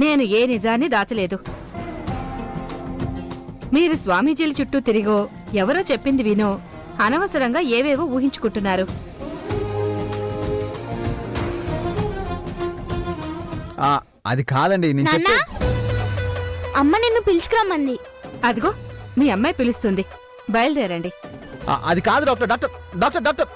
నేను ఏ నిజాన్ని దాచలేదు. మీరు స్వామీజీల చుట్టూ తిరిగో ఎవరో చెప్పింది వినో అనవసరంగా ఏవేవో ఊహించుకుంటున్నారు. అది కాదండి, అమ్మ నిన్ను పిలుచుకురమ్మంది. అదిగో మీ అమ్మాయి పిలుస్తుంది, బయలుదేరండి. అది కాదు డాక్టర్. డాక్టర్ డాక్టర్ డాక్టర్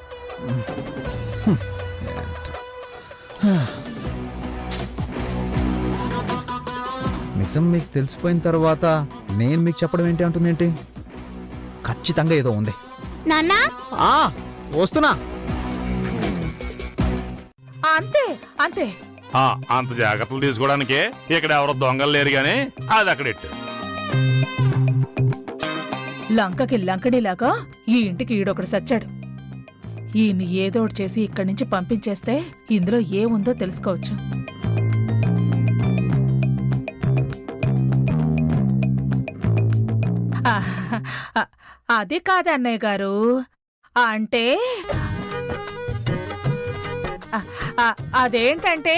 నిజం మీకు తెలిసిపోయిన తర్వాత నేను మీకు చెప్పడం ఏంటి అంటుందేంటి? ఖచ్చితంగా ఏదో ఉంది. నాన్నా వస్తున్నా. అంతే అంతే. అంత జాగ్రత్తలు తీసుకోవడానికి ఇక్కడ ఎవరో దొంగలు లేరు గాని అది అక్కడెట్టు. లంకకి లంకడిలాగా ఈ ఇంటికి ఈడొకడు సచ్చాడు. ఈయన్ని ఏదోటి చేసి ఇక్కడి నుంచి పంపించేస్తే ఇందులో ఏముందో తెలుసుకోవచ్చు. అది కాదు అన్నయ్య గారు, అంటే అదేంటంటే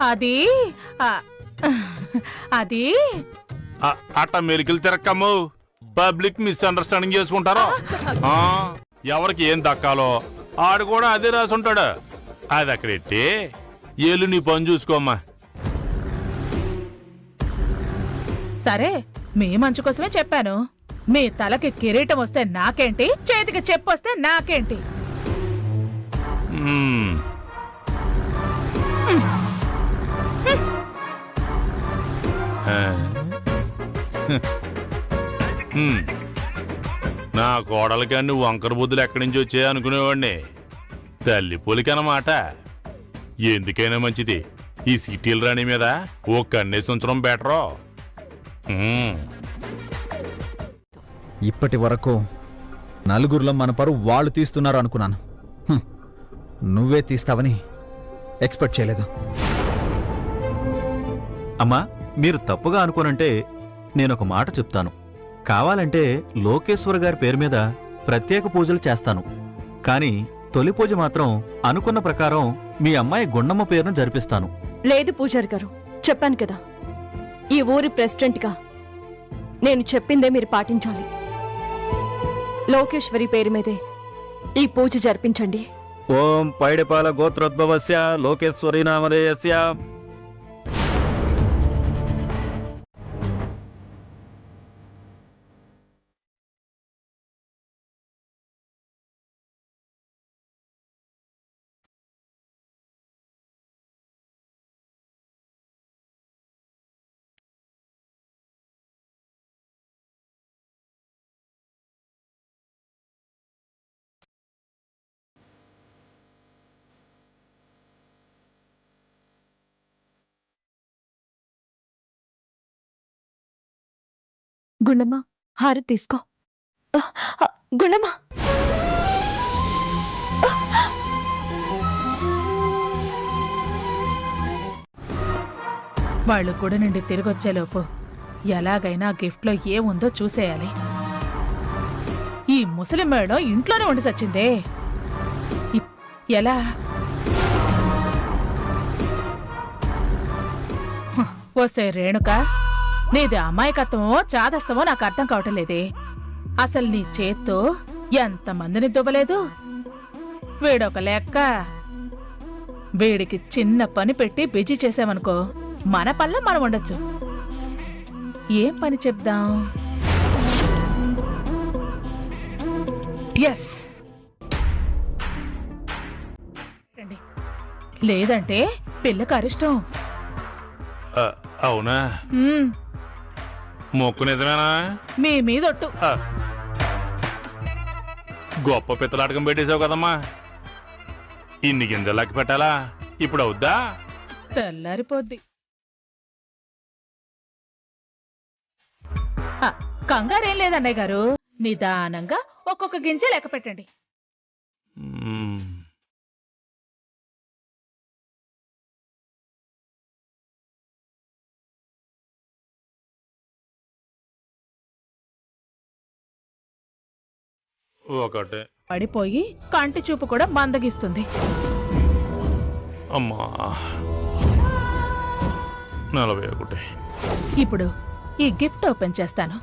అది అది అట్ట మెరికలు తిరక్కమ్ము, పబ్లిక్ మిస్అండర్స్టాండింగ్ చేసుకుంటారు. ఎవరికి ఏం దక్కాలో ఆడు కూడా అదే రాసుంటాడు. అది అక్కడెట్టి ఏళ్ళు నీ పని చూసుకోమ్మా. సరే, మీ మంచు కోసమే చెప్పాను. మీ తలకి కిరీటం వస్తే నాకేంటి, చేతికి చెప్పు వస్తే నాకేంటి? నా కోడలికి అన్ని వంకర బుద్ధులు ఎక్కడి నుంచి వచ్చాయి అనుకునేవాడిని. తల్లి పోలికన్నమాట. ఎందుకైనా మంచిది ఈ సిటీల రాణి మీద ఓ కన్నేసి ఉంచడం బెటరో. ఇప్పటి వరకు నలుగురిలో మన పరువు వాళ్ళు తీస్తున్నారు అనుకున్నాను. నువ్వే తీస్తావని ఎక్స్పెక్ట్ చేయలేదు. అమ్మా, మీరు తప్పుగా అనుకోనంటే నేనొక మాట చెప్తాను. కావాలంటే లోకేశ్వర్ గారి పేరు మీద ప్రత్యేక పూజలు చేస్తాను. కానీ తొలి పూజ మాత్రం అనుకున్న ప్రకారం మీ అమ్మాయి గుండమ్మ పేరును జరిపిస్తాను. లేదు పూజారి గారు, చెప్పాను కదా, ఈ ఊరి ప్రెసిడెంట్గా నేను చెప్పిందే మీరు పాటించాలి. లోకేశ్వరి పేరు మీదే ఈ పూజ జరిపించండి. ఓం పైడిపాల గోత్రోద్భవస్య లోకేశ్వరి నామధేయస్య. గుండమ్మ, హారతి తీసుకో. గుండమ్మ, వాళ్ళు గుడి నుండి తిరిగొచ్చేలోపు ఎలాగైనా గిఫ్ట్లో ఏముందో చూసేయాలి. ఈ ముసలి మేడం ఇంట్లోనే ఉండి సచ్చిందే. ఎలా? వస్తే రేణుక, నీది అమాయకత్వమో చాదస్తమో నాకు అర్థం కావటం లేదే. అసలు నీ చేత్తో ఎంతమందిని దువ్వలేదు. వీడొక లెక్క. వీడికి చిన్న పని పెట్టి బిజీ చేసామనుకో, మన పనిలో మనం ఉండొచ్చు. ఏం పని చెప్దాం? ఎస్, లేదంటే పిల్లకి అరిష్టం. అవునా? మొక్కు నిజమేనా? మీ మీదొట్టు. గొప్ప పిత్తలాటకం పెట్టేశావు కదమ్మా. ఇన్ని గింజలకి పెట్టాలా? ఇప్పుడు అవుద్దా? తెల్లారిపోద్ది. కంగారేం లేదన్నయ్య గారు, నిదానంగా ఒక్కొక్క గింజ లెక్క పెట్టండి. ఒకటే పడిపోయి కంటి చూపు కూడా మందగిస్తుంది. అమ్మా, 41. ఇప్పుడు ఈ గిఫ్ట్ ఓపెన్ చేస్తాను.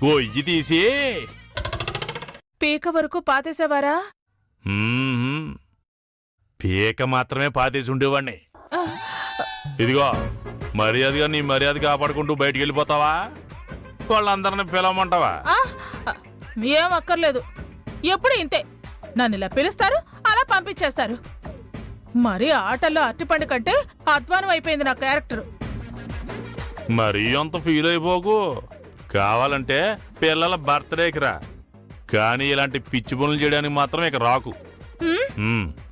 గొయ్యి తీసి పీక వరకు పాతేసేవారా? పీక మాత్రమే పాతేసి ఉండేవాణ్ణి. ఇదిగో మర్యాదగా నీ మర్యాద కాపాడుకుంటూ బయటికి వెళ్ళిపోతావా, వాళ్ళందరిని పిలవమంటావా? ఏం అక్కర్లేదు, ఎప్పుడు ఇంతే. నన్ను ఇలా పిలుస్తారు, అలా పంపించేస్తారు. మరి ఆటల్లో అరటిపండు కంటే అధ్వానం అయిపోయింది నా క్యారెక్టర్. మరీ అంత ఫీల్ అయిపోకు. కావాలంటే పిల్లల బర్త్డేకి రా, కానీ ఇలాంటి పిచ్చి పనులు చేయడానికి మాత్రం ఇక రాకు.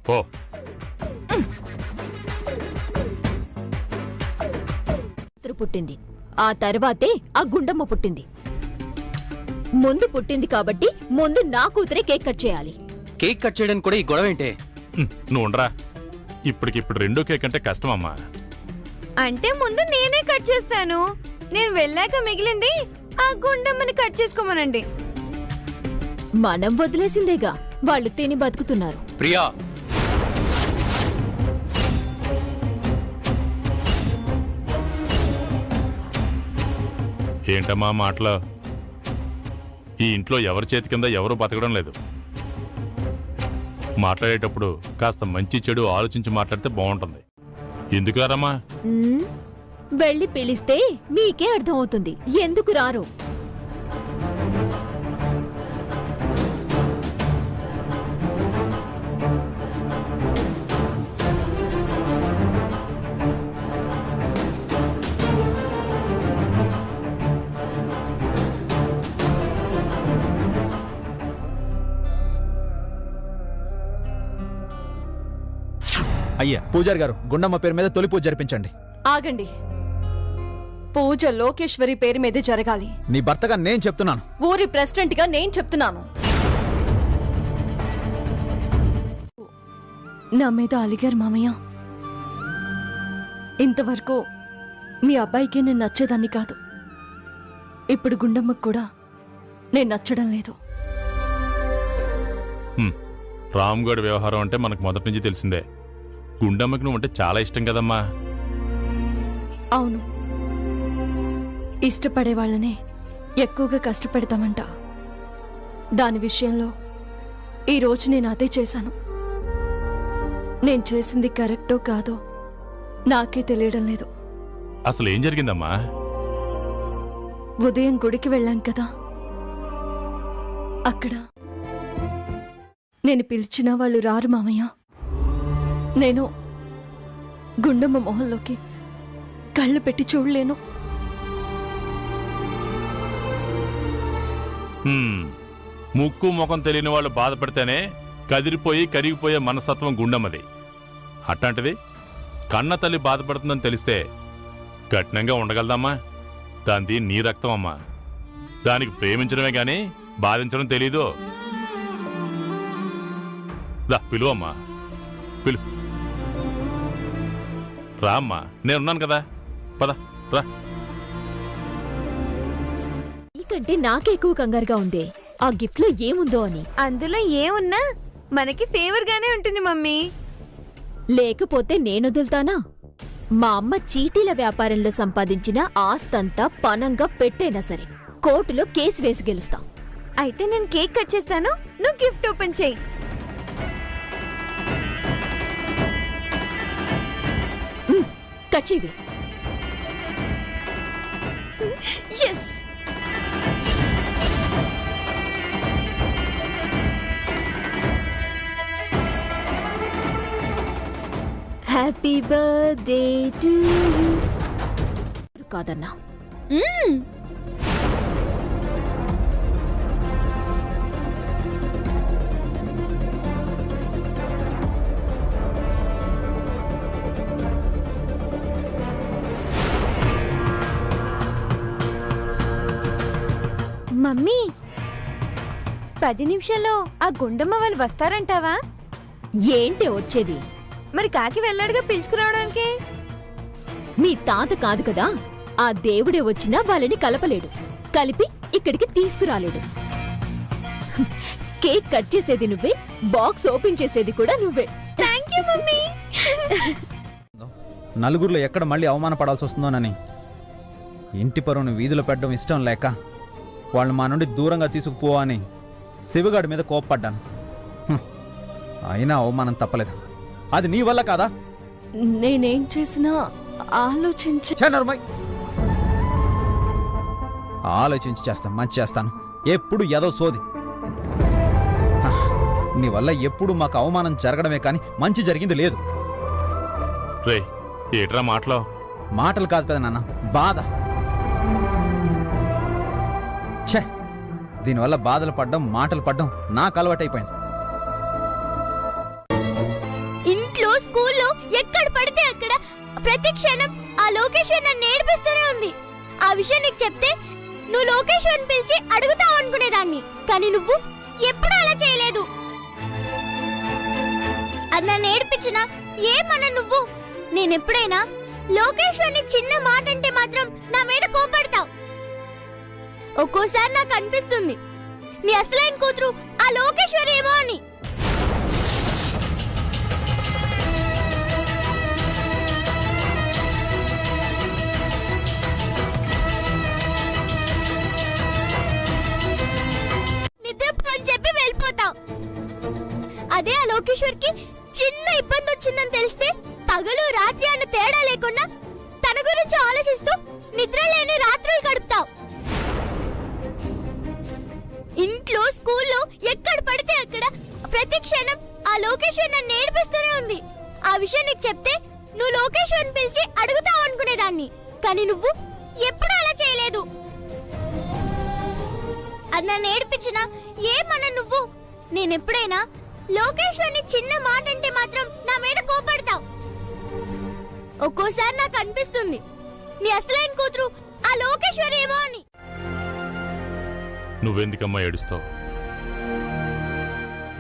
పో. పుట్టింది, ఆ తర్వాతే ఆ గుండమ్మ పుట్టింది. ముందు పుట్టింది కాబట్టి ముందు నా కూతురే కేక్ కట్ చేయాలి. కేక్ కట్ చేయడానికి కూడా ఈ గొడవ ఏంటే? నువ్వు ఉండరా, ఇప్పటికిప్పుడు రెండో కేక్ అంటే కష్టమమ్మా. అంటే ముందు నేనే కట్ చేస్తాను, నేను వెళ్ళాక మిగిలింది ఆ గుండమ్మని కట్ చేసుకోమనండి. మనం వదిలేసిందేగా, వాళ్ళు తిని బతుకుతున్నారు. ప్రియా, ఏంటమ్మా మాటలు? ఈ ఇంట్లో ఎవరి చేతి కింద ఎవరూ బతకడం లేదు. మాట్లాడేటప్పుడు కాస్త మంచి చెడు ఆలోచించి మాట్లాడితే బాగుంటుంది. ఎందుకు రారమ్మా? వెళ్ళి పిలిస్తే మీకే అర్థమవుతుంది ఎందుకు రారు. అయ్యా, పూజారి గారు, గుండమ్మ పేరు మీద తొలి పూజ జరిపించండి. ఆగండి. పూజ లోకేశ్వరి పేరు మీదే జరగాలి. నీ భర్తగా నేను చెప్తున్నాను. ఊరి ప్రెసిడెంట్ గా నేను చెప్తున్నాను. నా మీద అలిగారు మామయ్య. ఇంతవరకు మీ అబ్బాయికి నేను నచ్చేదాన్ని కాదు. ఇప్పుడు గుండమ్మకు కూడా నేను నచ్చడం లేదు. రామ్గఢ్ వ్యవహారం అంటే మనకు మొదటి నుంచి తెలిసిందే. గుండమ్మకి నువ్వు అంటే చాలా ఇష్టం కదమ్మా. అవును, ఇష్టపడే వాళ్ళనే ఎక్కువగా కష్టపెడతామంట. దాని విషయంలో ఈరోజు నేను అదే చేశాను. నేను చేసింది కరెక్టో కాదో నాకే తెలియడం లేదు. అసలు ఏం జరిగిందమ్మా? ఉదయం గుడికి వెళ్ళాం కదా, అక్కడ నేను పిలిచినా వాళ్ళు రారు మామయ్య. నేను గుండమ్మ మొహంలోకి కళ్ళు పెట్టి చూడలేను. ముక్కు ముఖం తెలియని వాళ్ళు బాధపడితేనే కదిరిపోయి కరిగిపోయే మనస్తత్వం గుండమ్మది. అట్లాంటిది కన్న తల్లి బాధపడుతుందని తెలిస్తే కఠినంగా ఉండగలదమ్మా? దాంది నీ రక్తం అమ్మా. దానికి ప్రేమించడమే గాని బాధించడం తెలీదు. దా పిలువమ్మా, పిలు. రా అమ్మా, నేనున్నాను కదా, పద రా. నీకంటే నాకే ఎక్కువ కంగారుగా ఉంది ఆ గిఫ్ట్ లో ఏముందో అని. అందులో ఏమున్నా మనకి ఫేవర్ గానే ఉంటుంది మమ్మీ. లేకపోతే నేనొదులుతానా? మా అమ్మ చీటీల వ్యాపారంలో సంపాదించిన ఆస్తంతా పనంగా పెట్టైనా సరే కోర్టులో కేసు వేసి గెలుస్తాం. అయితే నేను కేక్ కట్ చేస్తాను, నువ్వు గిఫ్ట్ ఓపెన్ చేయి. కట్ చేయవే. Yes. Happy birthday to you. కాదన్నా. మమ్మీ, 10 నిమిషాల్లో ఆ గుండమ్మ వాళ్ళు వస్తారంటావా? ఏంటి వచ్చేది? మరి కాకి వెళ్ళాడుగా పిలుచుకురావడానికి. మీ తాత కాదు కదా, ఆ దేవుడే వచ్చినా వాళ్ళని కలపలేడు, కలిపి ఇక్కడికి తీసుకురాలేడు. కేక్ కట్ చేసేది నువ్వే, బాక్స్ ఓపెన్ చేసేది కూడా నువ్వే. Thank you mummy. నలుగురిలో ఎక్కడ మళ్ళీ అవమానపడాల్సి వస్తుందోనని ఇంటి పరువును వీధిలో పెట్టడం ఇష్టం లేక వాళ్ళు మా నుండి దూరంగా తీసుకుపో అని శివగాడి మీద కోప్పడ్డాను. అయినా అవమానం తప్పలేదు. అది నీ వల్ల కాదా? నేనేం చేసినా ఆలోచించి ఆలోచించి చేస్తాను, మంచి చేస్తాను. ఎప్పుడు ఏదో సోది. నీ వల్ల ఎప్పుడు మాకు అవమానం జరగడమే కానీ మంచి జరిగింది లేదు. రే ఏట్రా మాటలో? మాటలు కాదు కదా నాన్న, బాధ. ఛే, దీనివల్ల బాధలు పడ్డం, మాటలు పడ్డం నాకు అలవాటైపోయింది. ఇంట్లో స్కూల్లో ఎక్కడ పడితే అక్కడ ప్రతి క్షణం ఆ లోకేశ్వర్ నన్ను నేర్పిస్తూనే ఉంది. ఆ విషయం నీకు చెప్తే నువ్వు లోకేశ్వర్ని పిలిచి అడుగుతావు అనుకునేదాన్ని, కానీ నువ్వు ఎప్పుడూ అలా చేయలేదు. అది నన్ను నేర్పించిన ఏమన్నా నువ్వు. నేనెప్పుడైనా లోకేశ్వర్ని చిన్న మాట అంటే మాత్రం నా మీద కోపడతావు. ఒక్కోసారి నాకు అనిపిస్తుంది నీ అసలైన కూతురు ఆ లోకేశ్వర్ ఏమో అని. నిద్రపో అని చెప్పి వెళ్ళిపోతావు. అదే ఆ లోకేశ్వర్ కి చిన్న ఇబ్బంది వచ్చిందని తెలిస్తే పగలు రాత్రి అన్న తేడా లేకుండా తన గురించి ఆలోచిస్తూ నిద్ర లేని రాత్రులు గడుపుతావు. ఇంట్లో స్కూల్లో ఎక్కడ పడితే అక్కడ ప్రతి క్షణం ఆ లోకేశ్వర్ నన్ను నేర్పిస్తూనే ఉంది. ఆ విషయం నీకు చెప్తే నువ్వు లోకేశ్వర్ని పిలిచి అడుగుతావు అనుకునేదాన్ని, కానీ నువ్వు ఎప్పుడూ అలా చేయలేదు. అది నన్ను నేర్పించిన ఏమన్నా నువ్వు. నేనెప్పుడైనా లోకేశ్వర్ని చిన్న మాట అంటే మాత్రం నా మీద కోపడతావు. ఒక్కోసారి నాకు అనిపిస్తుంది నీ అసలైన కూతురు ఆ లోకేశ్వర్ ఏమో అని. నువ్వెందుకమ్మా ఏడుస్తావు?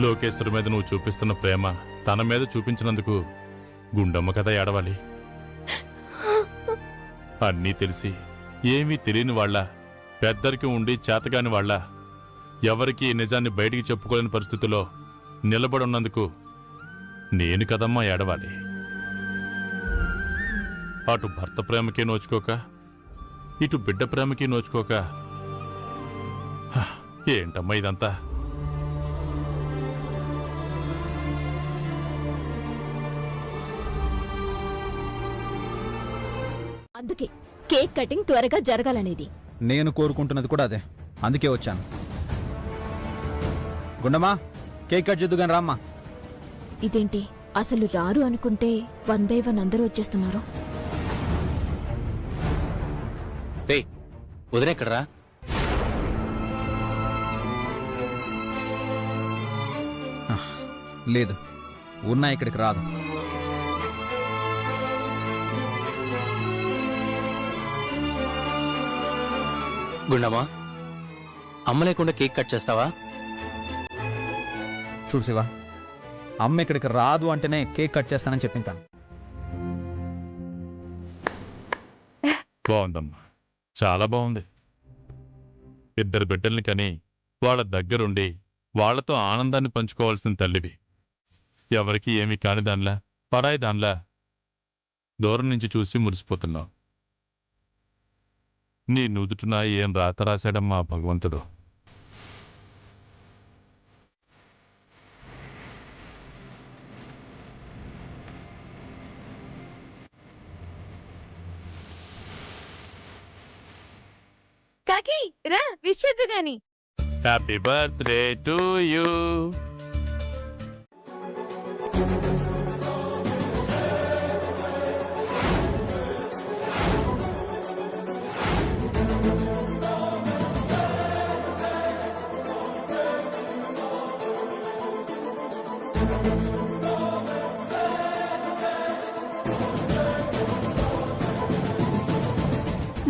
లోకేశ్వర్ మీద నువ్వు చూపిస్తున్న ప్రేమ తన మీద చూపించినందుకు గుండమ్మ కదా ఏడవాలి. అన్నీ తెలిసి ఏమీ తెలియని వాళ్ళ, పెద్దరికి ఉండి చేతగాని వాళ్ళ, ఎవరికి నిజాన్ని బయటికి చెప్పుకోలేని పరిస్థితిలో నిలబడున్నందుకు నేను కదమ్మా ఏడవాలి. అటు భర్త ప్రేమకి నోచుకోక, ఇటు బిడ్డ ప్రేమకి నోచుకోక, ఏంటమ్మా ఇదంతా? అందుకే కేక్ కటింగ్ త్వరగా జరగాలనేది. నేను కోరుకుంటున్నది కూడా అదే, అందుకే వచ్చాను. గుండమ్మా, కేక్ కట్ చేద్దు గాని రామ్మా. ఇదేంటి అసలు రారు అనుకుంటే 1 by 1 అందరూ వచ్చేస్తున్నారు. వదిలేక్కడరా? లేదు, ఉన్నా ఇక్కడికి రాదు. గుండమ్మా, అమ్మ లేకుండా కేక్ కట్ చేస్తావా? చూడు శివ, అమ్మ ఇక్కడికి రాదు అంటేనే కేక్ కట్ చేస్తానని చెప్పింటాను. బాగుందమ్మా, చాలా బాగుంది. 2 బిడ్డల్ని కని వాళ్ళ దగ్గరుండి వాళ్లతో ఆనందాన్ని పంచుకోవాల్సిన తల్లివి. ఎవరికి ఏమీ కాని దానిలా, పరాయి దానిలా దూరం నుంచి చూసి మురిసిపోతున్నావు. నీ నుదుటిన ఏం రాత రాశాడమ్మా భగవంతుడు. కాకి రా విష్ చేద్దు గాని. Happy birthday to you.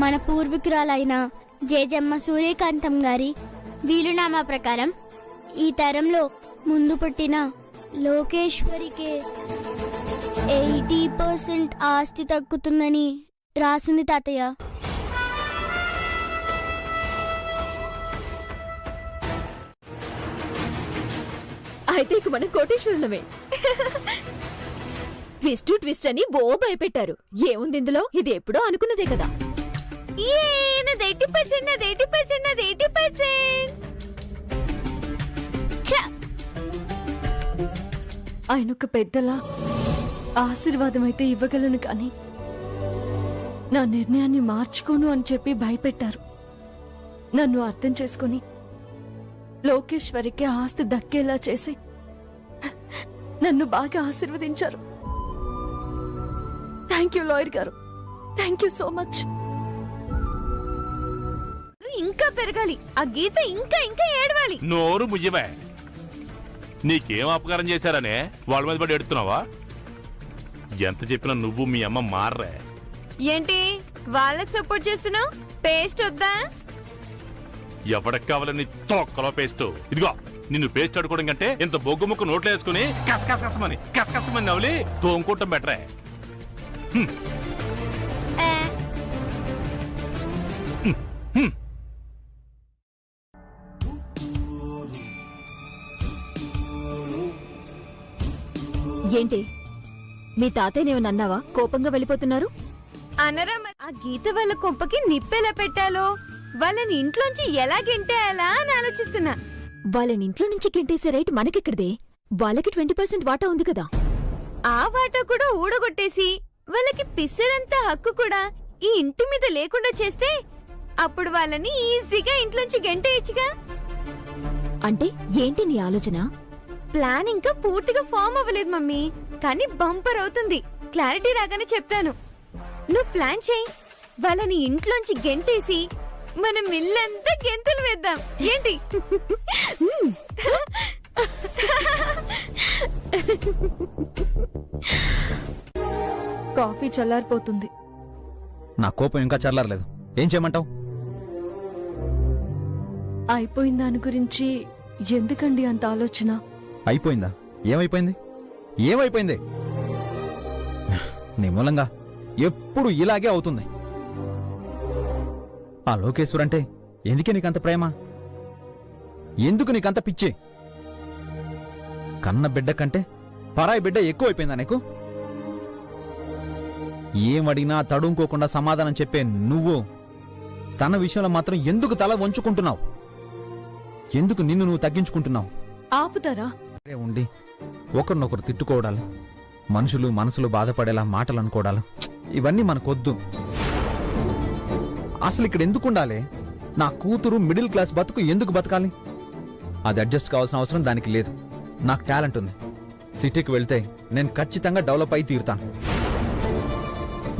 మన పూర్వీకురాలైన జేజమ్మ సూర్యకాంతం గారి వీలునామా ప్రకారం ఈ తరంలో ముందు పుట్టిన లోకేశ్వరికే 80% ఆస్తి తగ్గుతుందని రాసింది తాతయ్య. అయితే ఇక మనం కోటేశ్వరులమే. ట్విస్ట్ ట్విస్ట్ అని ఓ భయపెట్టారు. ఏముంది ఇందులో? ఇది ఎప్పుడో అనుకున్నదే కదా. నాది 80%. ఆయన ఒక పెద్దలా ఆశీర్వాదం అయితే ఇవ్వగలను కానీ నా నిర్ణయాన్ని మార్చుకోను అని చెప్పి భయపెట్టారు. నన్ను అర్థం చేసుకుని లోకేశ్వరికి ఆస్తి దక్కేలా చేసి నన్ను బాగా ఆశీర్వదించారు. థ్యాంక్ యూ లాయర్ గారు, థ్యాంక్ యూ సో మచ్. ఇంకా పెరగాలి ఆ గీత, ఇంకా ఇంకా ఏడవాలి. నోరు ముయ్యవే. నీకేం అపకారం చేశారనే వాళ్ళ మీద పడి ఎడుతున్నావా? ఎంత చెప్పినా నువ్వు మీ అమ్మ మారరే. ఏంటి వాళ్ళకి సపోర్ట్ చేస్తున్నావు? పేస్ట్ వద్దా? ఎవరికి కావాలని తొక్కలో పేస్ట్. ఇదిగో నిన్ను పేస్ట్ అడుకోవడం కంటే ఇంత బొగ్గు ముక్క నోట్లో వేసుకుని కసకసమని నవ్వులి తోంకుంటాం బెటరే. ఏంటి మీ తాతయ్యనేమన్నా అన్నావా? కోపంగా వెళ్ళిపోతున్నారు. అనరా ఆ గీత వాళ్ళ కొంపకి నిప్పెలా పెట్టాలో, వాళ్ళని ఇంట్లోంచి ఎలా గెంటేయాలా అని ఆలోచిస్తున్నా. వాళ్ళని ఇంట్లో నుంచి గెంటేసే రైట్ మనకెక్కడిదే? వాళ్ళకి 20% వాటా ఉంది కదా. ఆ వాటా కూడా ఊడగొట్టేసి వాళ్ళకి పిస్సరంత హక్కు కూడా ఈ ఇంటి మీద లేకుండా చేస్తే అప్పుడు వాళ్ళని ఈజీగా ఇంట్లోంచి గెంటేయచ్చుగా. అంటే ఏంటి నీ ఆలోచన? ప్లాన్ ఇంకా పూర్తిగా ఫామ్ అవ్వలేదు మమ్మీ, కానీ బంపర్ అవుతుంది. క్లారిటీ రాగానే చెప్తాను. నువ్వు ప్లాన్ చేయి. వాళ్ళని ఇంట్లోంచి గెంటేసి మనం ఇల్లంతా గెంతులు వేద్దాం. ఏంటి? కాఫీ చల్లారిపోతుంది. నా కోపం ఇంకా చల్లారలేదు. ఏం చేయమంటావు? అయిపోయిన దాని గురించి ఎందుకండి అంత ఆలోచన? అయిపోయిందా? ఏమైపోయింది? ఏమైపోయింది? నీ మూలంగా ఎప్పుడు ఇలాగే అవుతుంది. ఆ లోకేశ్వర్ అంటే ఎందుకే నీకంత ప్రేమ? ఎందుకు నీకంత పిచ్చి? కన్న బిడ్డ కంటే పరాయి బిడ్డ ఎక్కువైపోయిందా నీకు? ఏమడిగినా తడుముకోకుండా సమాధానం చెప్పే నువ్వు తన విషయంలో మాత్రం ఎందుకు తల వంచుకుంటున్నావు? ఎందుకు నిన్ను నువ్వు తగ్గించుకుంటున్నావు? ఆపుతారా? ఉండి ఒకరినొకరు తిట్టుకోవడాలు, మనుషులు మనసులు బాధపడేలా మాటలు అనుకోవడాలు, ఇవన్నీ మనకొద్దు. అసలు ఇక్కడ ఎందుకు ఉండాలి? నా కూతురు మిడిల్ క్లాస్ బతుకు ఎందుకు బతకాలి? అది అడ్జస్ట్ కావాల్సిన అవసరం దానికి లేదు. నాకు టాలెంట్ ఉంది. సిటీకి వెళ్తే నేను ఖచ్చితంగా డెవలప్ అయి తీరుతాను.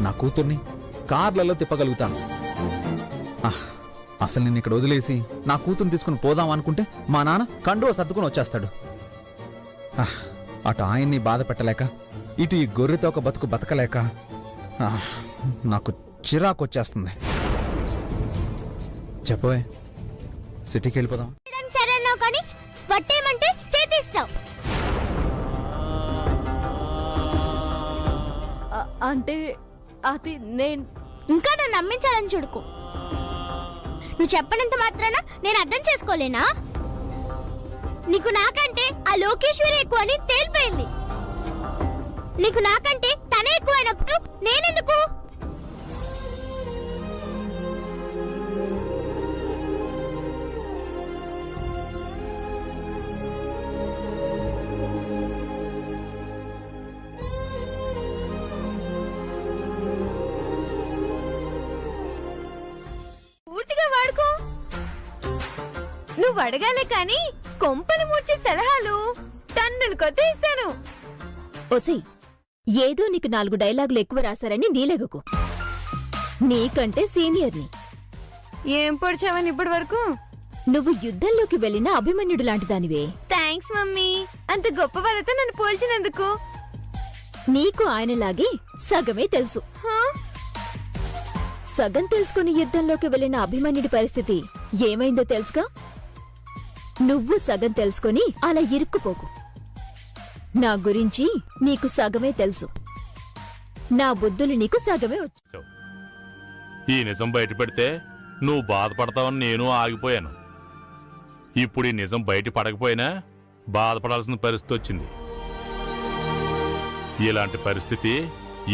నా కూతుర్ని కార్లలో తిప్పగలుగుతాను. అసలు నేను ఇక్కడ వదిలేసి నా కూతుర్ని తీసుకుని పోదాం అనుకుంటే మా నాన్న కండువ సర్దుకుని వచ్చేస్తాడు. అటు ఆయన్ని బాధ పెట్టలేక, ఇటు ఈ గొర్రెతో ఒక బతుకు బతకలేక నాకు చిరాకు వచ్చేస్తుంది. చెప్పవే, సిటీకి వెళ్ళిపోదాం. సరేనావు కానీ వట్టేమంటే చేతిస్తావు. అంటే అది నేను ఇంకా నన్ను నమ్మించాలని చూడుకో. నువ్వు చెప్పనంత మాత్రాన నేను అర్థం చేసుకోలేనా? నీకు నాకంటే ఆ లోకేశ్వరి ఎక్కువ అని తేలిపోయింది. నీకు నాకంటే తనే ఎక్కువైనప్పుడు నేనే నువ్వు అడగాలే కాని కొంపలు మూర్చే సలహాలు టన్నులు కొత్త ఇస్తాను. ఒసై, ఏదో నీకు 4 డైలాగులు ఎక్కువ రాశారని నీలెగకు. నీకంటే సీనియర్ని. ఏం పొడిచావని ఇప్పటి వరకు? నువ్వు యుద్ధంలోకి వెళ్ళిన అభిమన్యుడు లాంటిదానివే. థ్యాంక్స్ మమ్మీ, అంత గొప్ప వాళ్ళతో నన్ను పోల్చినందుకు. నీకు ఆయనలాగే సగమే తెలుసు. సగం తెలుసుకుని యుద్ధంలోకి వెళ్ళిన అభిమన్యుడి పరిస్థితి ఏమైందో తెలుసుగా? నువ్వు సగం తెలుసుకుని అలా ఇరుక్కుపోకు. నా గురించి నీకు సగమే తెలుసు. నా బుద్ధులు నీకు సగమే వచ్చు. ఈ నిజం బయట పెడితే నువ్వు బాధపడతావని నేను ఆగిపోయాను. ఇప్పుడు ఈ నిజం బయట పడకపోయినా బాధపడాల్సిన పరిస్థితి వచ్చింది. ఇలాంటి పరిస్థితి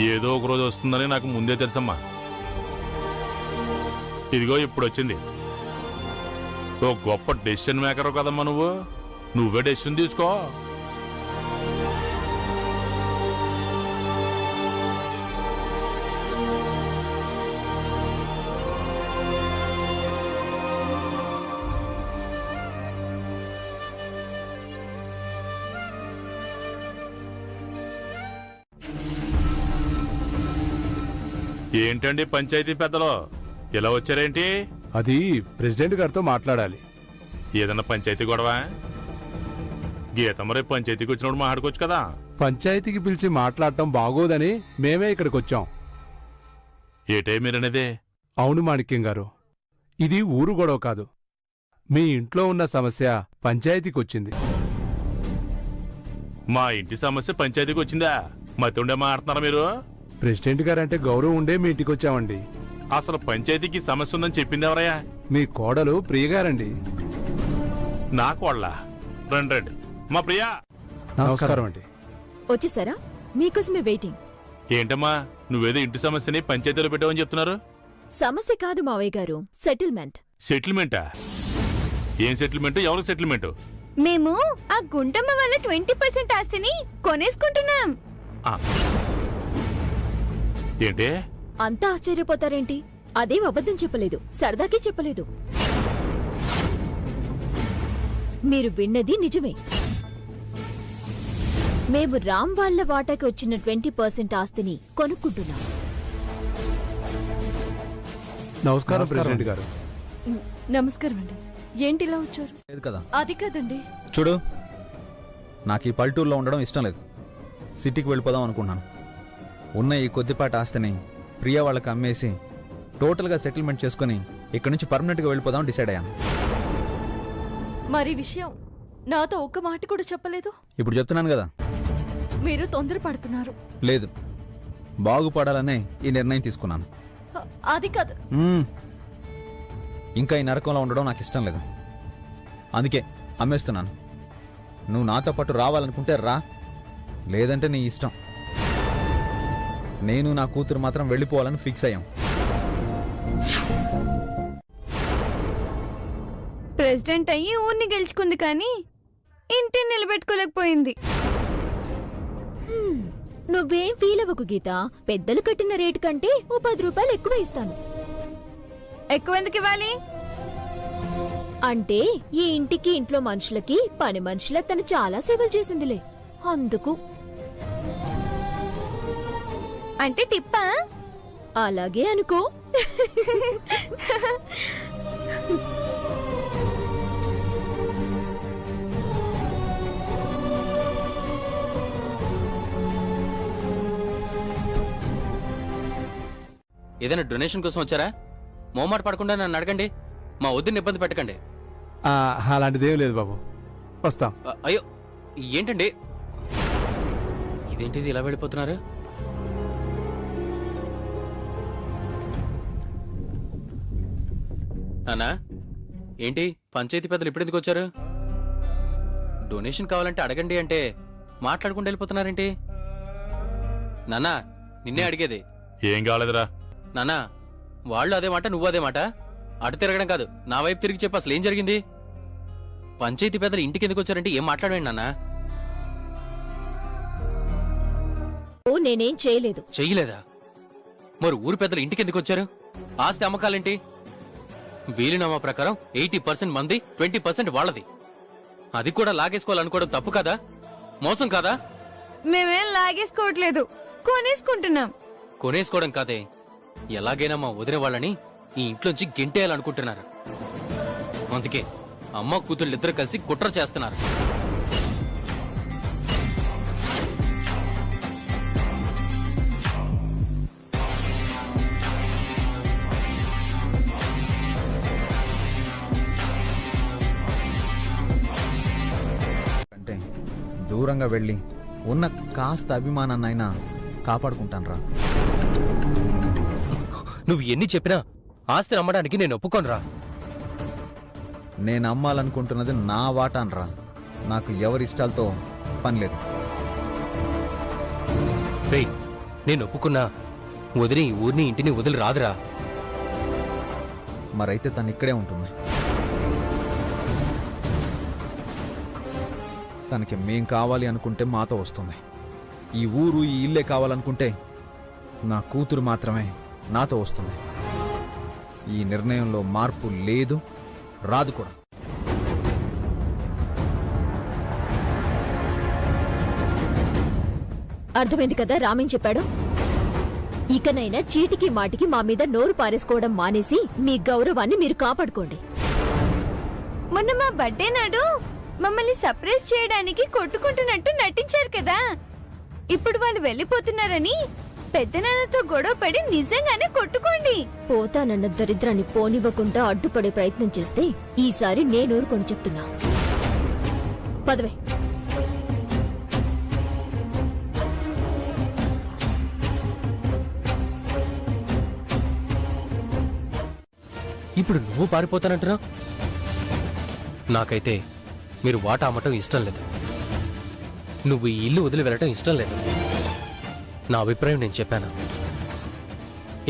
ఏదో ఒక రోజు వస్తుందని నాకు ముందే తెలుసమ్మా. ఇదిగో ఇప్పుడు వచ్చింది. ఓ గొప్ప డెసిషన్ మేకరు కదమ్మా నువ్వు. నువ్వే డెసిషన్ తీసుకో. ఏంటండి పంచాయతీ పెద్దలు ఇలా వచ్చారేంటి? అది ప్రెసిడెంట్ గారితో మాట్లాడాలి. ఏదన్నా పంచాయతీ గొడవ? గీతమ్మ రేపు పంచాయతీకి వచ్చినప్పుడు మాట్లాడుకోవచ్చు కదా. పంచాయతీకి పిలిచి మాట్లాడటం బాగోదని మేమే ఇక్కడికి వచ్చాం. ఏటే మీరనేదే? అవును మాణిక్యం గారు, ఇది ఊరు గొడవ కాదు. మీ ఇంట్లో ఉన్న సమస్య పంచాయతీకి వచ్చింది. మా ఇంటి సమస్య పంచాయతీకి వచ్చిందా? మతుండే మాట్లాడుతున్నారా మీరు? ప్రెసిడెంట్ గారంటే గౌరవం ఉండే మీ ఇంటికి వచ్చామండి. అసలు పంచాయతీకి సమస్య ఉందని చెప్పింది ఎవరయ్యా? మీ కోడలు ప్రియగారండి. నా కోళ్ళ? రండి రండి. మా ప్రియా. నమస్కారం అండి. వచ్చేసారా? మీకోసమే వెయిటింగ్. ఏంటమ్మా నువ్వేదో ఇంటి సమస్యని పంచాయతీలో పెట్టావని చెప్తున్నారు? సమస్య కాదు మావయ్య గారు, సెటిల్మెంట్. సెటిల్మెంటా? ఏం సెటిల్మెంట్? ఎవరు సెటిల్మెంట్? మేము ఆ గుంటమ్మ వల్ల 20% ఆస్తిని కొనేసుకుంటున్నాం. ఏంటి? అంతా ఆశ్చర్యపోతారేంటి? అదేం అబద్ధం చెప్పలేదు, సరదాకి చెప్పలేదు. మీరు విన్నది నిజమే. మేము రామ్ వాళ్ల వాటాకి వచ్చిన 20% ఆస్తిని కొనుక్కుంటున్నాం. నమస్కారం ప్రెసిడెంట్ గారు. నమస్కారం అండి. ఏంటిలా వచ్చారు? లేదు కదా. అది కాదండి. చూడు, నాకు ఈ పల్లెటూరులో ఉండడం ఇష్టం లేదు. సిటీకి వెళ్ళిపోదాం అనుకున్నాను. ఉన్న ఈ కొద్దిపాటి ఆస్తిని ప్రియా వాళ్ళకి అమ్మేసి టోటల్గా సెటిల్మెంట్ చేసుకుని ఇక్కడి నుంచి పర్మనెంట్గా వెళ్ళిపోదాం డిసైడ్ అయ్యాను. మరి విషయం నాతో ఒక్క మాట కూడా చెప్పలేదు. ఇప్పుడు చెప్తున్నాను కదా. మీరు తొందరపడుతున్నారు. లేదు, బాగుపడాలనే ఈ నిర్ణయం తీసుకున్నాను. అది కాదు. ఇంకా ఈ నరకంలో ఉండడం నాకు ఇష్టం లేదు. అందుకే అమ్మేస్తున్నాను. నువ్వు నాతో పాటు రావాలనుకుంటే రా, లేదంటే నీ ఇష్టం. నేను నా కూతురు మాత్రం వెళ్ళిపోవాలని ఫిక్స్ అయ్యాం. ప్రెసిడెంట్ అయ్యి ఊరిని గెలుచుకుంది కానీ ఇంటిని నిలబెట్టుకోలేకపోయింది. నువ్వేం ఫీల్ అవ్వకు గీత. పెద్దలు కట్టిన రేటు కంటే ఓ 10 రూపాయలు ఎక్కువ ఇస్తాను. ఎక్కువ ఎందుకు ఇవ్వాలి? అంటే ఈ ఇంటికి ఇంట్లో మనుషులకి పని మనుషుల తను చాలా సేవలు చేసిందిలే, అందుకు. అంటే టిప్పా? అలాగే అనుకో. ఏదైనా డొనేషన్ కోసం వచ్చారా? మోమాట పడకుండా నన్ను అడగండి. మా వద్దని ఇబ్బంది పెట్టకండి. అలాంటిదేం లేదు బాబు, వస్తాం. అయ్యో ఏంటండి ఇదేంటిది ఇలా వెళ్ళిపోతున్నారు? నానా ఏంటి పంచాయతీ పెద్దలు ఇప్పుడు ఎందుకు వచ్చారు? డొనేషన్ కావాలంటే అడగండి అంటే మాట్లాడుకుంటూ వెళ్ళిపోతున్నారేంటి? నాన్నా నిన్నే అడిగేది. ఏం కాలేదురా నానా? వాళ్ళు అదే మాట, నువ్వు అదే మాట. అటు తిరగడం కాదు, నా వైపు తిరిగి చెప్పు అసలు ఏం జరిగింది? పంచాయతీ పెద్దలు ఇంటికి ఎందుకు వచ్చారంటే ఏం మాట్లాడండి నాన్నా? నేనేం చేయలేదు. చెయ్యలేదా? మరి ఊరు పెద్దలు ఇంటికి ఎందుకు వచ్చారు? ఆస్తి అమ్మకాలేంటి? వీలునామా ప్రకారం 80% మంది 20% వాళ్ళది. అది కూడా లాగేసుకోవాలనుకోవడం తప్పు కదా, మోసం కాదా? మేమేం లాగేసుకోవట్లేదు, కొనేసుకుంటున్నాం. కొనేసుకోవడం కాదే, ఎలాగైనా మా వదిన వాళ్ళని ఈ ఇంట్లోంచి గెంటేయాలనుకుంటున్నారు. అందుకే అమ్మ కూతుళ్ళిద్దరూ కలిసి కుట్ర చేస్తున్నారు. అంటే దూరంగా వెళ్ళి ఉన్న కాస్త అభిమానాన్నైనా కాపాడుకుంటానురా. నువ్వు ఎన్ని చెప్పినా ఆస్తిని అమ్మడానికి నేను ఒప్పుకోనురా. నేను అమ్మాలనుకుంటున్నది నా వాటాన్రా. నాకు ఎవరి ఇష్టాలతో పని లేదు. నేను ఒప్పుకున్నా వదిలి ఊరిని ఇంటిని వదిలి రాదురా. మరైతే తను ఇక్కడే ఉంటుంది. తనకి మేం కావాలి అనుకుంటే మాతో వస్తుంది. ఈ ఊరు ఈ ఇల్లే కావాలనుకుంటే నా కూతురు మాత్రమే నాతో వస్తుంది. ఈ నిర్ణయంలో మార్పు లేదు, రాదు కూడా. అర్థమైంది కదా రామేం చెప్పాడు? ఇకనైనా చీటికి మాటికి మా మీద నోరు పారేసుకోవడం మానేసి మీ గౌరవాన్ని మీరు కాపాడుకోండి. మొన్న మా బర్త్డే నాడు మమ్మల్ని సర్ప్రైజ్ చేయడానికి కొట్టుకుంటున్నట్టు నటించారు కదా. ఇప్పుడు వాళ్ళు వెళ్ళిపోతున్నారని పెద్దనాన్నతో గొడవ పడి నిజంగానే కొట్టుకోండి. పోతానన్న దరిద్రాన్ని పోనివ్వకుండా అడ్డుపడే ప్రయత్నం చేస్తే ఈసారి నేనూరుకొని చెప్తున్నా. పదవే. ఇప్పుడు నువ్వు పారిపోతానంటున్నా? నాకైతే మీరు వాటా అమ్మటం ఇష్టం లేదు. నువ్వు ఈ ఇల్లు వదిలి వెళ్ళటం ఇష్టం లేదు. నా అభిప్రాయం నేను చెప్పాను.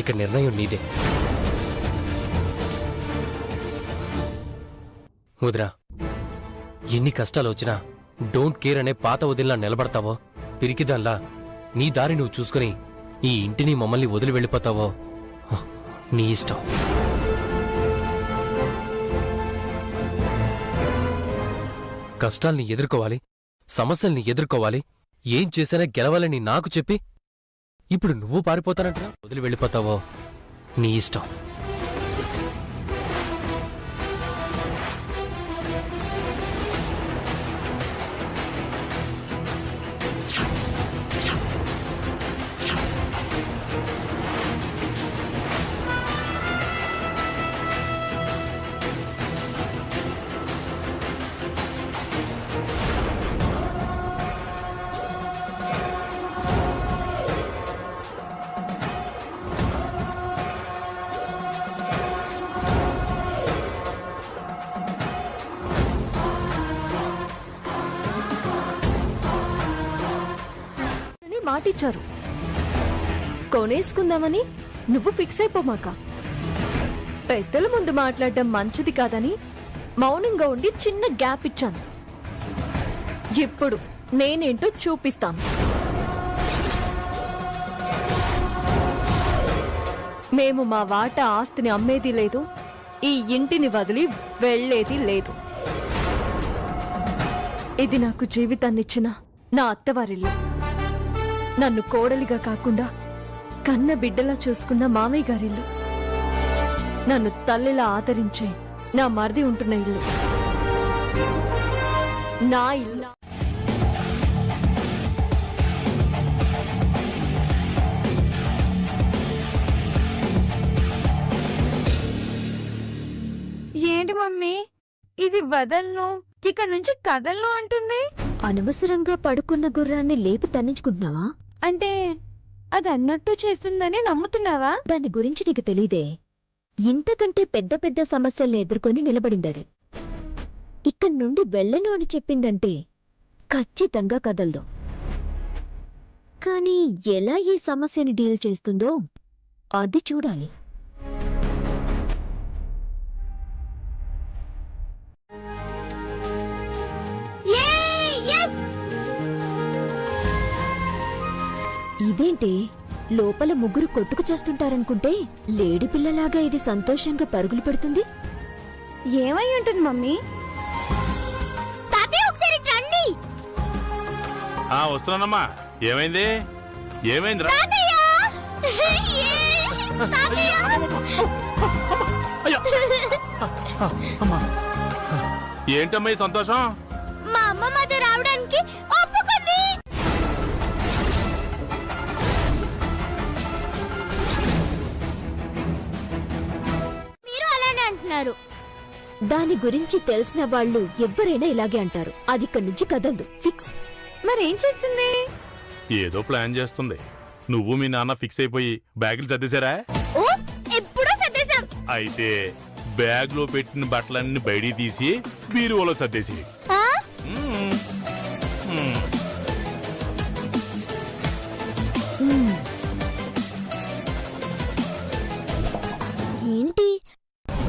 ఇక నిర్ణయం నీదే. వదినా, ఎన్ని కష్టాలు వచ్చినా డోంట్ కేర్ అనే పాత వదిలిలా నిలబడతావో, పిరికిదాన్లా నీ దారి నువ్వు చూసుకుని ఈ ఇంటిని మమ్మల్ని వదిలి వెళ్ళిపోతావో నీ ఇష్టం. కష్టాల్ని ఎదుర్కోవాలి, సమస్యల్ని ఎదుర్కోవాలి, ఏం చేసినా గెలవాలని నాకు చెప్పి ఇప్పుడు నువ్వు పారిపోతానంటున్నా? వదిలి వెళ్ళిపోతావో నీ ఇష్టం. మాటిచ్చారు. కొనేసుకుందామని నువ్వు ఫిక్స్ అయిపోమాక. పెద్దల ముందు మాట్లాడడం మంచిది కాదని మౌనంగా ఉండి చిన్న గ్యాప్ ఇచ్చాను. ఇప్పుడు నేనేంటో చూపిస్తాను. మేము మా వాటా ఆస్తిని అమ్మేది లేదు, ఈ ఇంటిని వదిలి వెళ్లేది లేదు. ఇది నాకు జీవితాన్నిచ్చిన నా అత్తవారిల్లు. నన్ను కోడలిగా కాకుండా కన్న బిడ్డలా చూసుకున్న మామయ్య గారిల్లు. నన్ను తల్లిలా ఆదరించే నా మరిది ఉంటున్న ఇల్లు. నా ఇల్లు. ఏంటి మమ్మీ ఇది వదలను, ఇక నుంచి కదలను అంటుంది? అనవసరంగా పడుకున్న గుర్రాన్ని లేపి తన్నించుకుంటున్నావా? అంటే అది అన్నట్టు చేస్తుందని నమ్ముతున్నావా? దాని గురించి నీకు తెలీదే. ఇంతకంటే పెద్ద పెద్ద సమస్యల్ని ఎదుర్కొని నిలబడిందది. ఇక్కడి నుండి వెళ్ళను అని చెప్పిందంటే ఖచ్చితంగా కదలదు. కానీ ఎలా ఈ సమస్యని డీల్ చేస్తుందో అది చూడాలి. ఇదేంటి లోపల ముగ్గురు కొట్టుకు చేస్తుంటారనుకుంటే లేడి పిల్లలాగా ఇది సంతోషంగా పరుగులు పెడుతుంది. ఏమై ఉంటుంది మమ్మీ? తాతయ్య ఒకసారి రండి. వస్తున్నానమ్మా. ఏమైంది? ఏమైందిరా? తాతయ్య! తాతయ్య! ఏంటమ్మా ఈ సంతోషం? మా అమ్మ మాతో రావడానికి ఒప్పుకుంది. మీరు అలానే అంటున్నారు. దాని గురించి తెలిసిన వాళ్ళు ఎవ్వరైనా ఇలాగే అంటారు. అది ఇక్కడి నుంచి కదలదు, ఫిక్స్. మరేం చేస్తుంది? ఏదో ప్లాన్ చేస్తుంది. నువ్వు మీ నాన్న ఫిక్స్ అయిపోయి బ్యాగులు సర్దేశారా? ఓ, ఎప్పుడో సర్దేశాం. అయితే బ్యాగ్ లో పెట్టిన బట్టలన్నీ బయటికి తీసి బీరువాలో సర్దేసి. ఆ? ఏంటి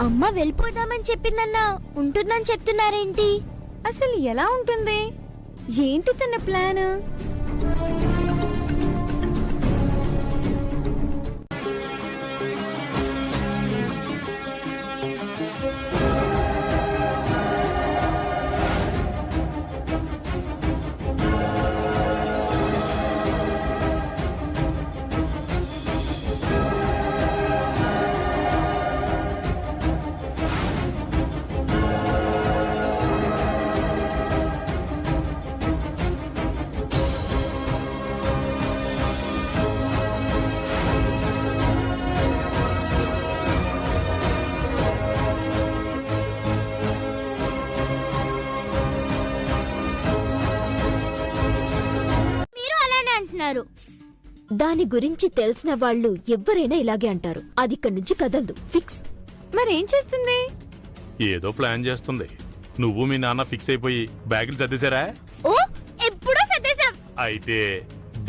అమ్మ వెళ్ళిపోదామని చెప్పిందన్నా ఉంటుందని చెప్తున్నారేంటి? అసలు ఎలా ఉంటుంది? ఏంటి తన ప్లాన్? దాని గురించి తెలిసిన వాళ్ళు ఎవ్వరైనా ఇలాగే అంటారు. అది ఇక్కడి నుంచి కదలదు, ఫిక్స్. మరేం చేస్తుంది? ఏదో ప్లాన్ చేస్తుంది. నువ్వు మీ నాన్న ఫిక్స్ అయిపోయి బ్యాగులు సర్దేశారా? ఓ, ఎప్పుడో సర్దేశాం. అయితే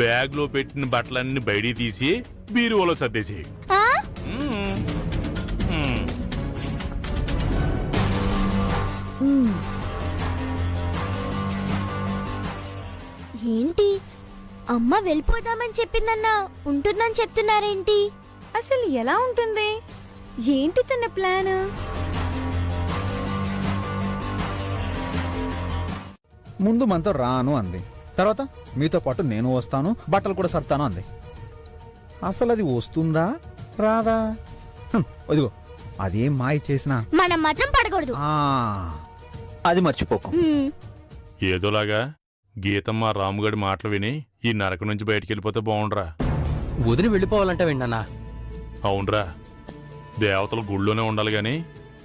బ్యాగ్ లో పెట్టిన బట్టలన్నీ బయటికి తీసి బీరువాలో సర్దేసి. ఆ? ఏంటి అమ్మ వెళ్ళిపోదామని చెప్పిందన్నా ఉంటుందని చెప్తున్నారేంటి? అసలు ఎలా ఉంటుంది? ఏంటి తన ప్లాన్? ముందు మనతో రాను అంది. తర్వాత మీతో పాటు నేను వస్తాను, బట్టలు కూడా సర్తాను అంది. అసలు అది వస్తుందా రాదా? అదిగో అదేం మాయ చేసినా మనం మాత్రం పడకూడదు. అది మర్చిపోకు. ఏదోలాగా గీతమ్మ రాముగడి మాటలు విని ఈ నరక నుంచి బయటికి వెళ్ళిపోతే బాగుండ్రా. వదిలి వెళ్ళిపోవాలంటావేంటన్నా? అవునరా, దేవతలు గుళ్ళోనే ఉండాలి గాని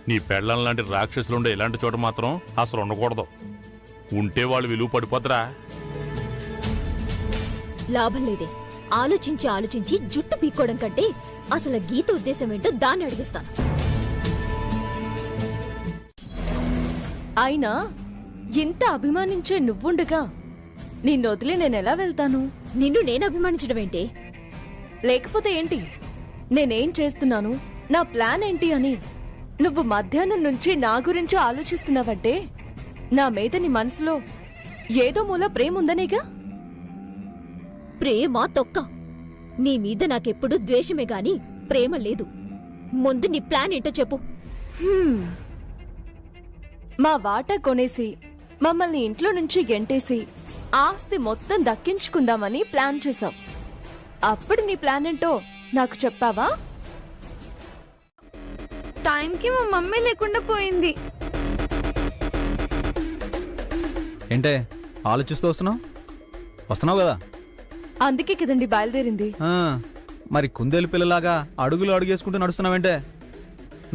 నీ పెళ్ళం లాంటి రాక్షసులుండే ఇలాంటి చోట మాత్రం అసలు ఉండకూడదు. ఉంటే వాళ్ళు విలువ పడిపోతరా. లాభం లేదే. ఆలోచించి ఆలోచించి జుట్టు పీక్కోవడం కంటే అసలు గీత ఉద్దేశం ఏంటో దాన్ని అడిగిస్తాను. అయినా ఇంత అభిమానించే నువ్వుండగా నిన్ను వదిలి నేనెలా వెళ్తాను? నిన్ను నేను అభిమానించడం ఏంటి? లేకపోతే ఏంటి? నేనేం చేస్తున్నాను, నా ప్లాన్ ఏంటి అని నువ్వు మధ్యాహ్నం నుంచి నా గురించి ఆలోచిస్తున్నావంటే నా మీద నీ మనసులో ఏదో మూల ప్రేమ ఉందనేగా? ప్రేమ తొక్క. నీ మీద నాకెప్పుడు ద్వేషమే గాని ప్రేమ లేదు. ముందు నీ ప్లాన్ ఏంటో చెప్పు. మా వాటా కొనేసి మమ్మల్ని ఇంట్లో నుంచి గెంటేసి ఆస్తి మొత్తం దక్కించుకుందామని ప్లాన్ చేశాం. అప్పుడు నీ ప్లాన్ ఏంటో నాకు చెప్పావా? టైంకి మా మమ్మీ లేకుండా పోయింది. ఏంటే ఆలోచిస్తూ వస్తున్నావు కదా? అందుకే కదండి బయలుదేరింది. మరి కుందేలు పిల్లలాగా అడుగులు అడుగేసుకుంటూ నడుస్తున్నావేంటే?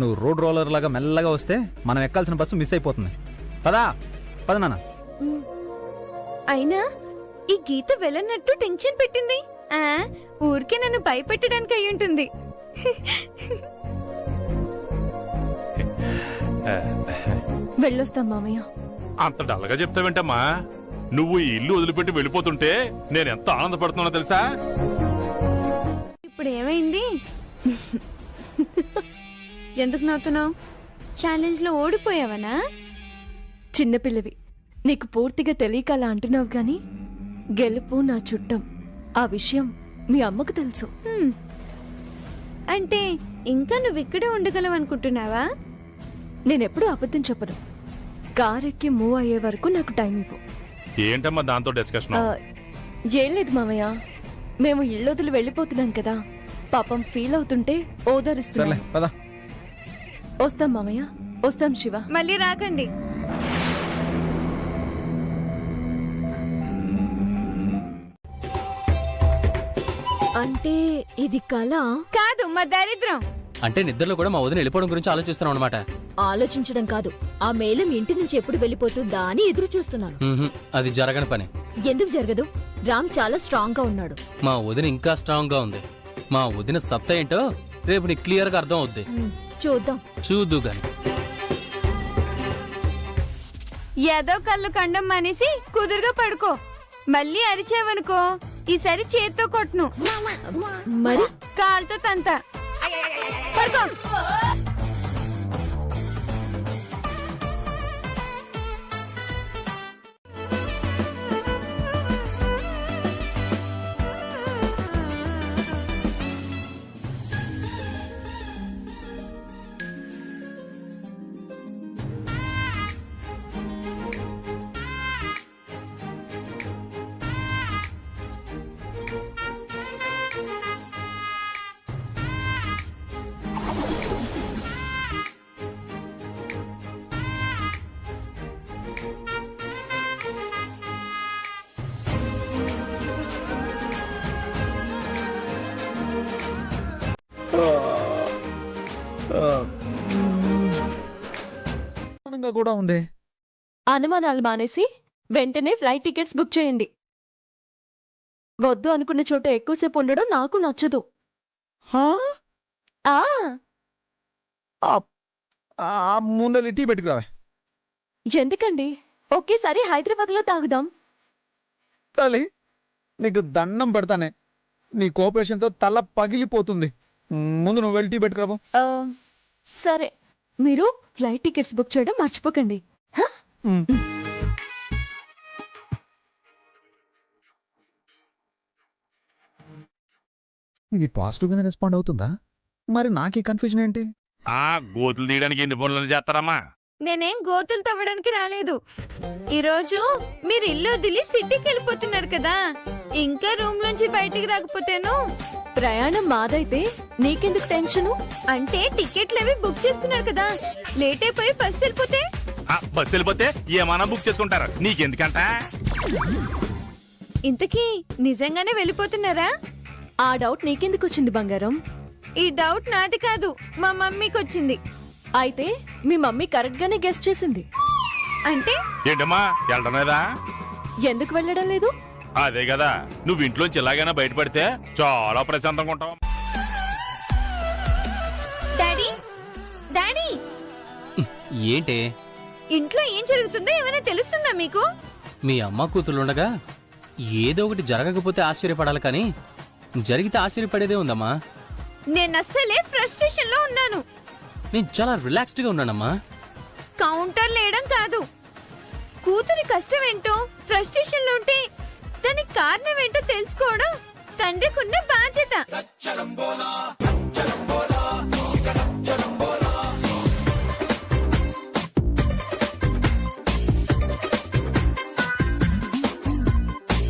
నువ్వు రోడ్ రోలర్ లాగా మెల్లగా వస్తే మనం ఎక్కాల్సిన బస్సు మిస్ అయిపోతుంది. పదా పద నాన్న. అయినా ఈ గీత వెళ్ళనట్టు టెన్షన్ పెట్టింది. ఊరికే నన్ను భయపెట్టడానికి అయి ఉంటుంది. వెళ్ళొస్తాం మామయ్య. అంత డల్గా చెప్తావేంటమ్మా? నువ్వు ఈ ఇల్లు వదిలిపెట్టి వెళ్ళిపోతుంటే నేను ఎంత ఆనందపడుతున్నా తెలుసా? ఇప్పుడు ఏమైంది? ఎందుకు నవ్వుతున్నావు? ఛాలెంజ్ లో ఓడిపోయావనా? చిన్నపిల్లవి, నీకు పూర్తిగా తెలియక అలా అంటున్నావు గాని గెలుపు నా చుట్టం. ఆ విషయం మీ అమ్మకు తెలుసు. అంటే ఇంకా నువ్వు ఇక్కడే ఉండగలవు అనుకుంటున్నావా? నేనెప్పుడూ అబద్ధం చెప్పను. కారెక్కి మూవ్ అయ్యే వరకు నాకు టైం ఇవ్వు. ఏంటమ్మా దాంతో డిస్కషన్? ఏం లేదు మామయ్య, మేము ఇళ్ళొదిలి వెళ్ళిపోతున్నాం కదా, పాపం ఫీల్ అవుతుంటే ఓదారిస్తున్నాం. వస్తాం మామయ్య, వస్తాం శివ. మళ్ళీ రాకండి. అంటే ఇది కళ కాదు, మా దరిద్రం. అంటే నిద్రలో కూడా మా వదిన వెళ్ళిపోవడం గురించి ఆలోచిస్తున్నాం అనమాట. ఆలోచించడం కాదు, ఆ మేలం ఇంటి నుంచి ఎప్పుడు వెళ్ళిపోతుందా అని ఎదురు చూస్తున్నాను. అది జరగని పని. ఎందుకు జరగదు? రామ్ చాలా స్ట్రాంగ్ గా ఉన్నాడు. మా వదిన ఇంకా స్ట్రాంగ్ గా ఉంది. మా వదిన సత్తా ఏంటో రేపు నీకు క్లియర్ గా అర్థం అవుద్ది. చూద్దాం. చూద్దు గాని. ఏదో కళ్ళు కండం మానేసి కుదురుగా పడుకో. మళ్ళీ అరిచావనుకో ఈసారి చేత్తో కొట్టును, మరి కాలుతో తంత. పడుకో. కూడా ఉంది. అనుమానాలు మానేసి వెంటనే ఫ్లైట్ టికెట్స్ బుక్ చేయండి. వద్దు అనుకున్న చోట ఎక్కువసేపు ఉండడం నాకు నచ్చదు. ముందర టీ పెట్టుకురావే. ఎందుకండి? ఒకేసారి హైదరాబాద్ లో తాగుదాం. తల్లి, నీకు దండం పెడతానే, నీ కోఆపరేషన్తో తల పగిలిపోతుంది. ముందు నువ్వు వెళ్ళి టీ పెట్టుకురావు. సరే, మీరు ఫ్లైట్ టికెట్స్ బుక్ చేయడం మర్చిపోకండి. ఇది పాజిటివ్గానే రెస్పాండ్ అవుతుందా? మరి నాకే కన్ఫ్యూజన్ ఏంటి? గోతులు తీయడానికి ఎన్ని పనులు చేస్తారమ్మా? నేనేం గోతులు తవ్వడానికి రాలేదు. ఈరోజు మీరు ఇల్లు వదిలి సిటీకి వెళ్ళిపోతున్నారు కదా, ఇంకా రూమ్ నుంచి బయటికి రాకపోతేను. ప్రయాణం మాదైతే నీకెందుకు టెన్షను? అంటే టికెట్లు అవి బుక్ చేస్తున్నారు కదా, లేట్ అయిపోయి బస్సు వెళ్ళిపోతే? బస్సు వెళ్ళిపోతే ఏమన్నా బుక్ చేసుకుంటారు, నీకెందుకంట? ఇంతకీ నిజంగానే వెళ్ళిపోతున్నారా? ఆ డౌట్ నీకెందుకు వచ్చింది బంగారం? ఈ డౌట్ నాది కాదు, మా మమ్మీకి వచ్చింది. అయితే మీ మమ్మీ కరెక్ట్ గానే గెస్ చేసింది. అంటే ఏంటమ్మా వెళ్ళడమేదా? ఎందుకు వెళ్ళడం లేదు? అదే కదా, నువ్వు ఇంట్లోంచి ఎలాగైనా బయటపడితే చాలా ప్రశాంతంగా ఉంటావు. డాడీ, డాడీ, ఏంటి ఇంట్లో ఏం జరుగుతుందో ఏమైనా తెలుస్తుందా మీకు? మీ అమ్మ కూతురుండగా ఏదో ఒకటి జరగకపోతే ఆశ్చర్యపడాలి, కానీ జరిగితే ఆశ్చర్యపడేదే ఉందమ్మా. నేను అస్సలే ఫ్రస్ట్రేషన్ లో ఉన్నాను. నేను చాలా రిలాక్స్డ్ గా ఉన్నానమ్మా. కౌంటర్ లేయడం కాదు, కూతురి కష్టం ఏంటో ఫ్రస్ట్రేషన్ లో ఉంటే దానికి కారణం ఏంటో తెలుసుకోవడం తండ్రికున్న బాధ్యత.